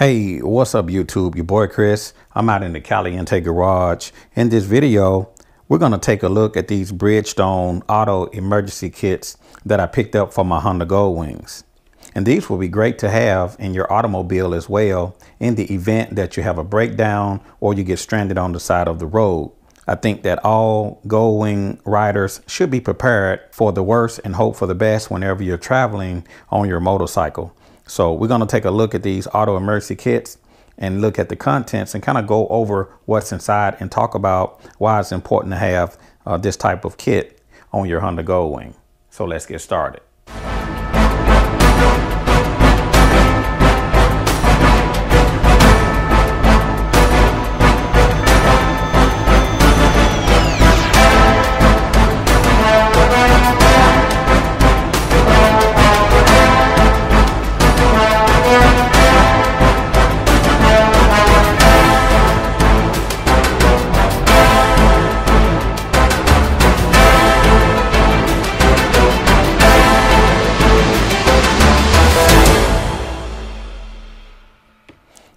Hey, what's up YouTube? Your boy Chris. I'm out in the Caliente garage. In this video, we're going to take a look at these Bridgestone auto emergency kits that I picked up for my Honda Goldwings. And these will be great to have in your automobile as well in the event that you have a breakdown or you get stranded on the side of the road. I think that all Goldwing riders should be prepared for the worst and hope for the best whenever you're traveling on your motorcycle. So we're going to take a look at these auto emergency kits and look at the contents and kind of go over what's inside and talk about why it's important to have this type of kit on your Honda Goldwing. So let's get started.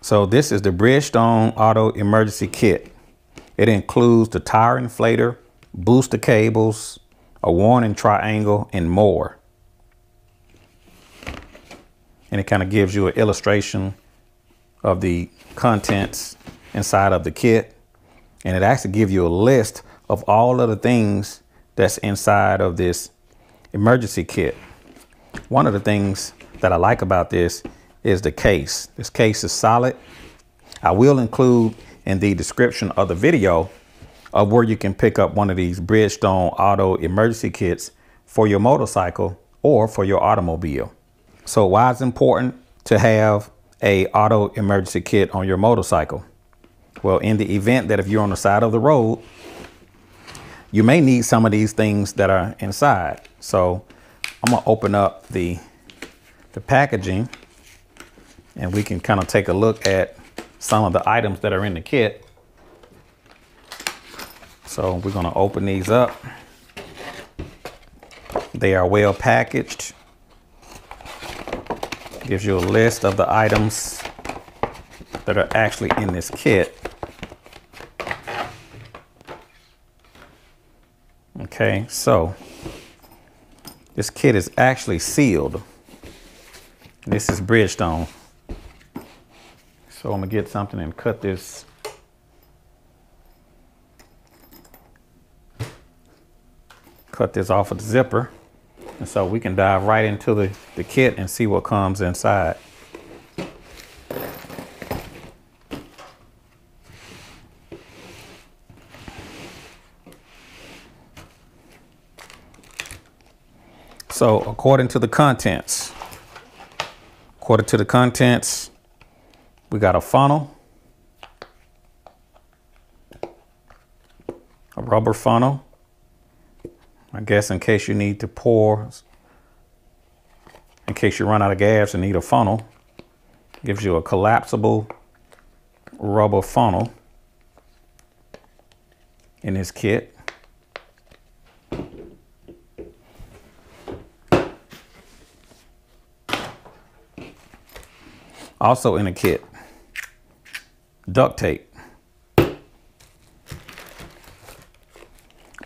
So this is the Bridgestone Auto Emergency Kit. It includes the tire inflator, booster cables, a warning triangle, and more. And it kind of gives you an illustration of the contents inside of the kit. And it actually gives you a list of all of the things that's inside of this emergency kit. One of the things that I like about this is the case. This case is solid. I will include in the description of the video of where you can pick up one of these Bridgestone auto emergency kits for your motorcycle or for your automobile. So why is it important to have a auto emergency kit on your motorcycle? Well, in the event that if you're on the side of the road, you may need some of these things that are inside. So I'm gonna open up the packaging and we can kind of take a look at some of the items that are in the kit. So we're going to open these up. They are well packaged. Gives you a list of the items that are actually in this kit. Okay, so this kit is actually sealed. This is Bridgestone. So I'm gonna get something and cut this. Cut this off of the zipper. And so we can dive right into the kit and see what comes inside. So according to the contents, we got a funnel, a rubber funnel, I guess in case you need to pour, in case you run out of gas and need a funnel. Gives you a collapsible rubber funnel in this kit. Also in the kit, duct tape,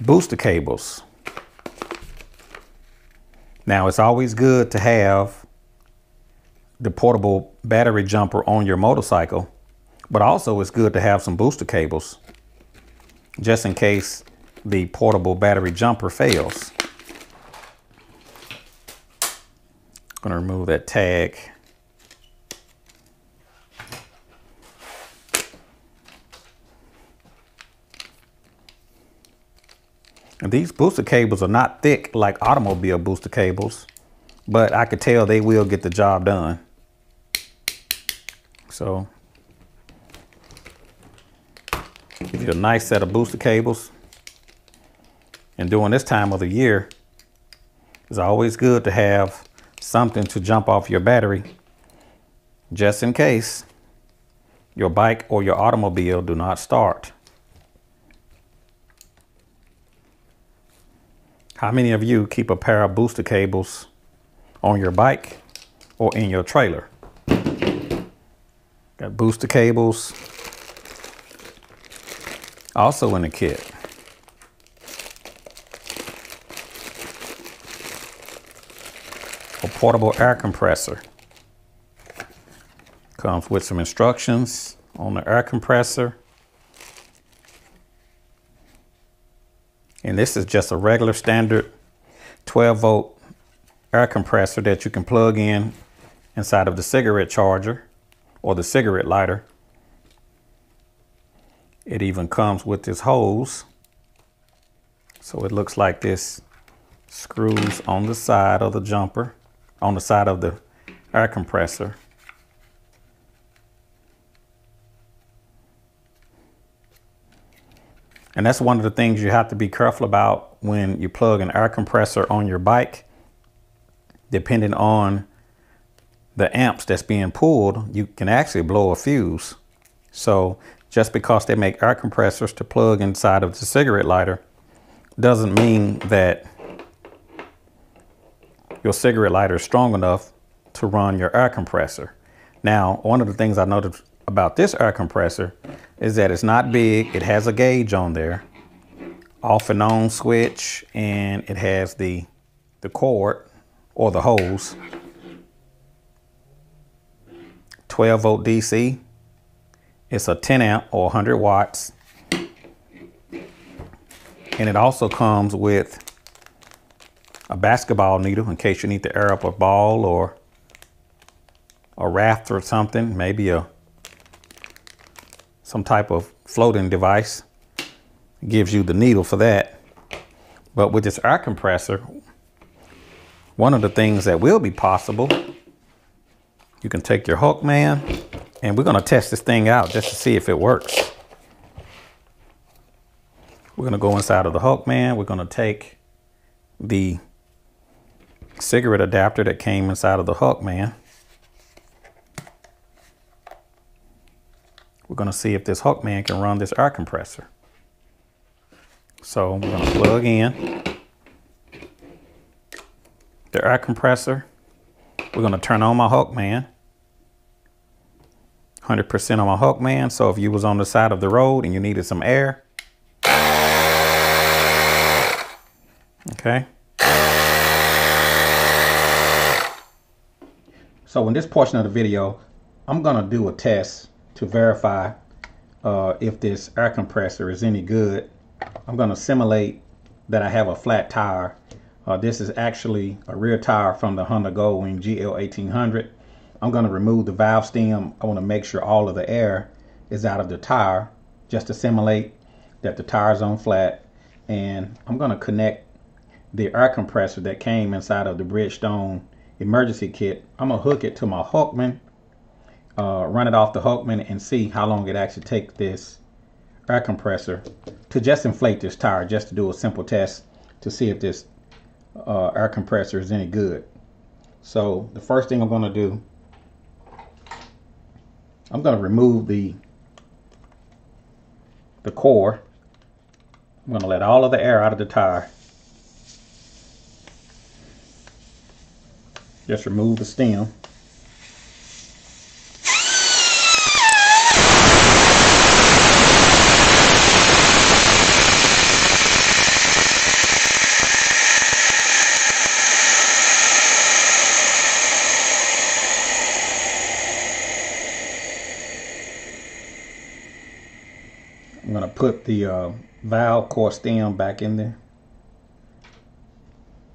booster cables. Now it's always good to have the portable battery jumper on your motorcycle, but also it's good to have some booster cables just in case the portable battery jumper fails. I'm gonna remove that tag. And these booster cables are not thick like automobile booster cables, but I could tell they will get the job done. So, give you a nice set of booster cables. And during this time of the year, it's always good to have something to jump off your battery, just in case your bike or your automobile do not start. How many of you keep a pair of booster cables on your bike or in your trailer? Got booster cables also in the kit. A portable air compressor. Comes with some instructions on the air compressor. And this is just a regular standard 12-volt air compressor that you can plug in inside of the cigarette charger or the cigarette lighter. It even comes with this hose. So it looks like this screws on the side of the jumper, on the side of the air compressor. And that's one of the things you have to be careful about when you plug an air compressor on your bike. Depending on the amps that's being pulled, you can actually blow a fuse. So just because they make air compressors to plug inside of the cigarette lighter doesn't mean that your cigarette lighter is strong enough to run your air compressor. Now, one of the things I noticed about this air compressor is that it's not big. It has a gauge on there, off and on switch, and it has the cord or the hose. 12 volt DC. It's a 10 amp or 100 watts. And it also comes with a basketball needle in case you need to air up a ball or a raft or something, maybe some type of floating device. It gives you the needle for that. But with this air compressor, one of the things that will be possible, you can take your hook, man, and we're going to test this thing out just to see if it works. We're going to go inside of the hook, man. We're going to take the cigarette adapter that came inside of the hook, man. We're going to see if this hook, man, can run this air compressor. So we're going to plug in the air compressor. We're going to turn on my hook, man. 100% on my hook, man. So if you was on the side of the road and you needed some air. Okay. So in this portion of the video, I'm going to do a test to verify if this air compressor is any good. I'm going to simulate that I have a flat tire. This is actually a rear tire from the Honda Goldwing GL 1800. I'm going to remove the valve stem. I want to make sure all of the air is out of the tire just to simulate that the tire is on flat. And I'm going to connect the air compressor that came inside of the Bridgestone emergency kit. I'm going to hook it to my Hookman, run it off the Hookman, and see how long it actually takes this air compressor to just inflate this tire, just to do a simple test to see if this air compressor is any good. So the first thing I'm going to do, I'm going to remove the core. I'm going to let all of the air out of the tire. Just remove the stem. I'm going to put the valve core stem back in there,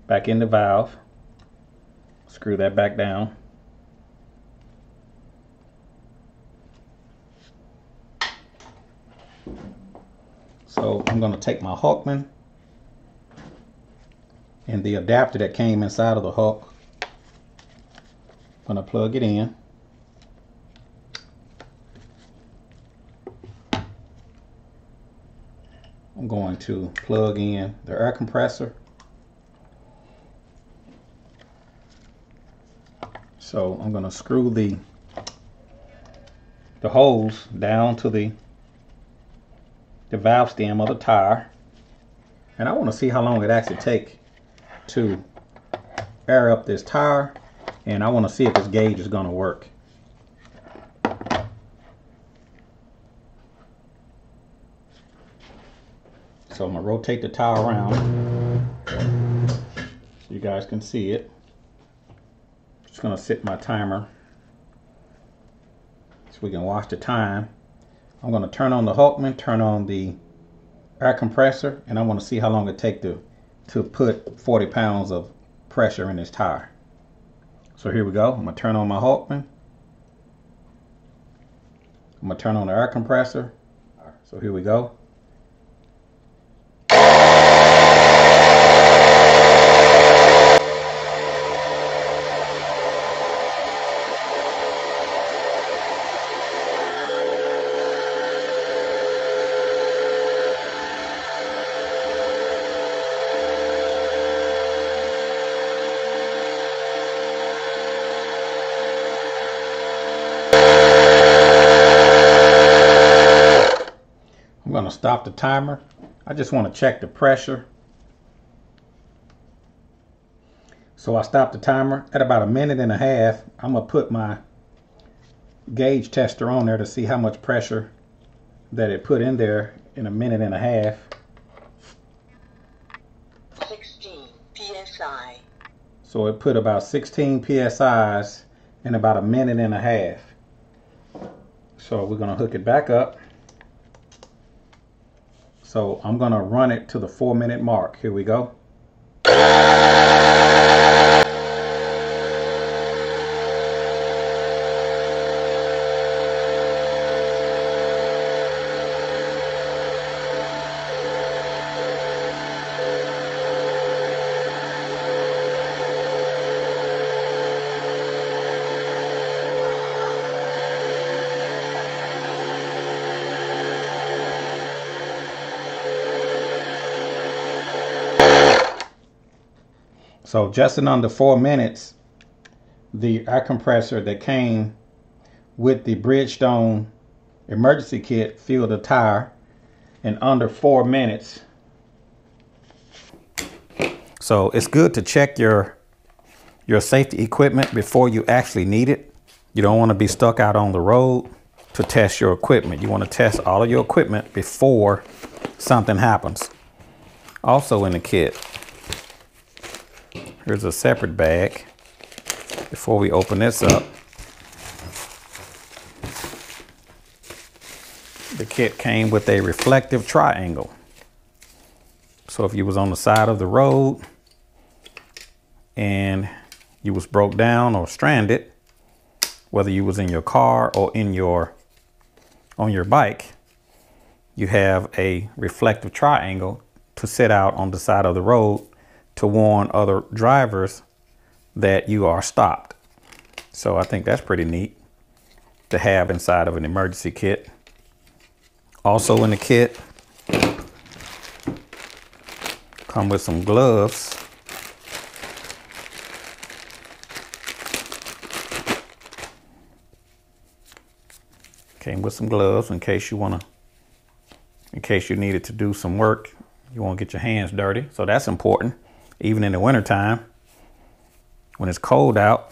back in the valve. Screw that back down. So I'm going to take my Hookman and the adapter that came inside of the hook. I'm going to plug it in. I'm going to plug in the air compressor. So I'm going to screw the hose down to the valve stem of the tire, and I want to see how long it actually takes to air up this tire, and I want to see if this gauge is going to work. So I'm gonna rotate the tire around so you guys can see it. Just gonna set my timer so we can watch the time. I'm gonna turn on the Hulkman, turn on the air compressor, and I want to see how long it takes to put 40 pounds of pressure in this tire. So here we go. I'm gonna turn on my Hulkman. I'm gonna turn on the air compressor. So here we go. I'm going to stop the timer. I just want to check the pressure. So I stopped the timer at about 1.5 minutes. I'm going to put my gauge tester on there to see how much pressure that it put in there in 1.5 minutes. 16 psi. So it put about 16 psi's in about 1.5 minutes. So we're going to hook it back up. So I'm going to run it to the 4-minute mark. Here we go. So just in under 4 minutes, the air compressor that came with the Bridgestone emergency kit filled the tire in under 4 minutes. So it's good to check your safety equipment before you actually need it. You don't want to be stuck out on the road to test your equipment. You want to test all of your equipment before something happens. Also in the kit, here's a separate bag. Before we open this up, the kit came with a reflective triangle. So if you was on the side of the road and you was broke down or stranded, whether you was in your car or on your bike, you have a reflective triangle to sit out on the side of the road to warn other drivers that you are stopped. So I think that's pretty neat to have inside of an emergency kit. Also in the kit, come with some gloves. Came with some gloves in case you needed to do some work. You won't get your hands dirty. So that's important. Even in the wintertime, when it's cold out,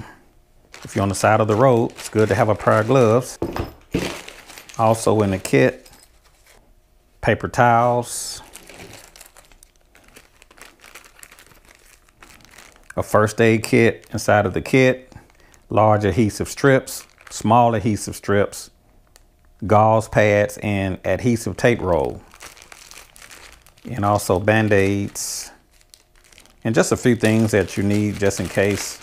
if you're on the side of the road, it's good to have a pair of gloves. Also in the kit, paper towels, a first aid kit inside of the kit, large adhesive strips, small adhesive strips, gauze pads, and adhesive tape roll. And also Band-Aids, and just a few things that you need just in case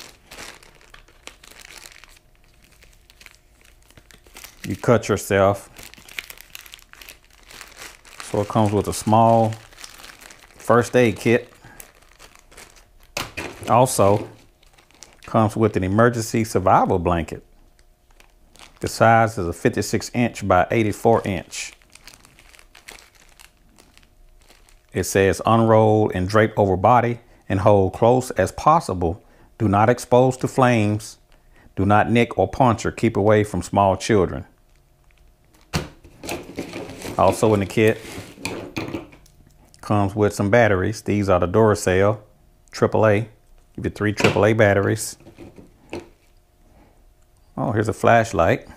you cut yourself. So it comes with a small first aid kit. Also comes with an emergency survival blanket. The size is a 56" by 84". It says unroll and drape over body and hold close as possible. Do not expose to flames. Do not nick or puncture. Keep away from small children. Also in the kit comes with some batteries. These are the Duracell AAA. Give you 3 AAA batteries. Oh, here's a flashlight.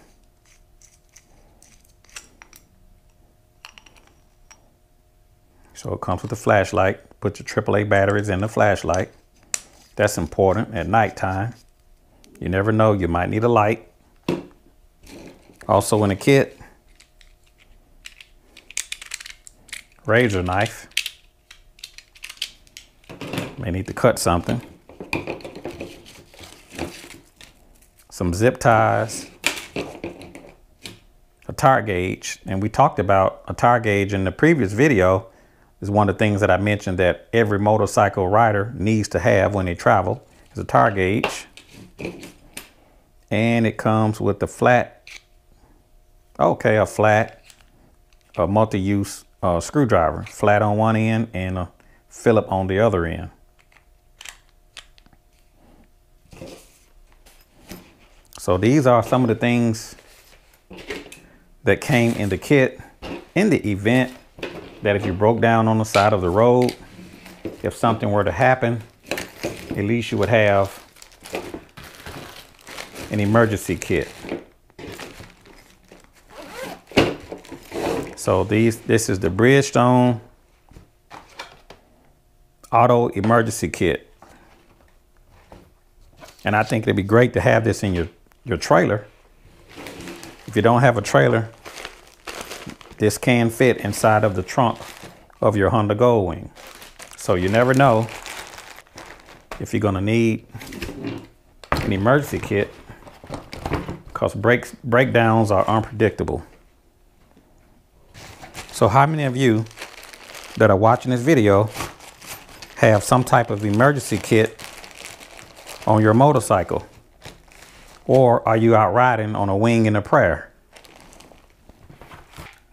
So it comes with a flashlight. Put your AAA batteries in the flashlight. That's important at nighttime. You never know, you might need a light. Also in the kit, razor knife. May need to cut something. Some zip ties. A tire gauge. And we talked about a tire gauge in the previous video. Is one of the things that I mentioned that every motorcycle rider needs to have when they travel is a tire gauge. And it comes with a flat, a multi-use screwdriver, flat on one end and a Phillip on the other end. So these are some of the things that came in the kit in the event that if you broke down on the side of the road, if something were to happen, at least you would have an emergency kit. So this is the Bridgestone Auto Emergency Kit. And I think it'd be great to have this in your trailer. If you don't have a trailer, this can fit inside of the trunk of your Honda Goldwing. So you never know if you're gonna need an emergency kit, because breakdowns are unpredictable. So how many of you that are watching this video have some type of emergency kit on your motorcycle? Or are you out riding on a wing and a prayer?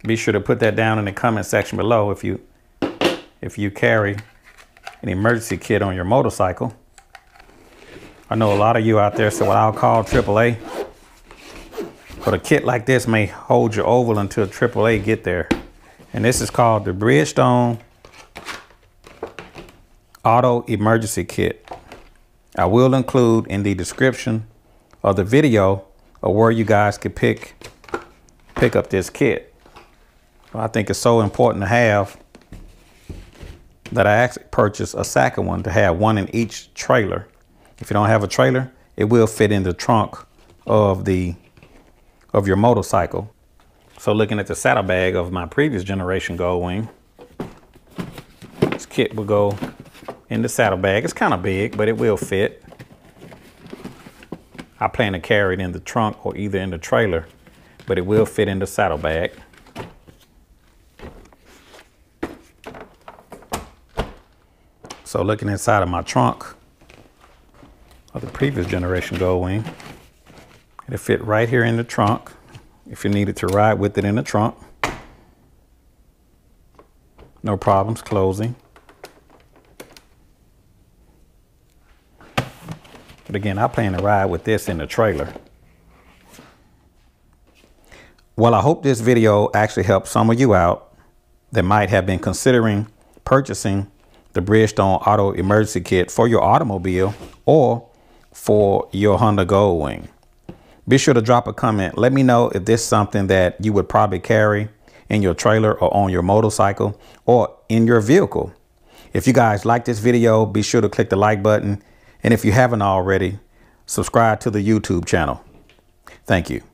Be sure to put that down in the comment section below if you carry an emergency kit on your motorcycle. I know a lot of you out there say, well, I'll call AAA. But a kit like this may hold you over until AAA get there. And this is called the Bridgestone Auto Emergency Kit. I will include in the description of the video of where you guys could pick up this kit. I think it's so important to have that I actually purchased a second one to have one in each trailer. If you don't have a trailer, it will fit in the trunk of your motorcycle. So looking at the saddlebag of my previous generation Goldwing, this kit will go in the saddlebag. It's kind of big, but it will fit. I plan to carry it in the trunk or either in the trailer, but it will fit in the saddlebag. So looking inside of my trunk of the previous generation Goldwing, it'll fit right here in the trunk if you needed to ride with it in the trunk. No problems closing. But again, I plan to ride with this in the trailer. Well, I hope this video actually helped some of you out that might have been considering purchasing the Bridgestone Auto Emergency Kit for your automobile or for your Honda Goldwing. Be sure to drop a comment. Let me know if this is something that you would probably carry in your trailer or on your motorcycle or in your vehicle. If you guys like this video, be sure to click the like button. And if you haven't already, subscribe to the YouTube channel. Thank you.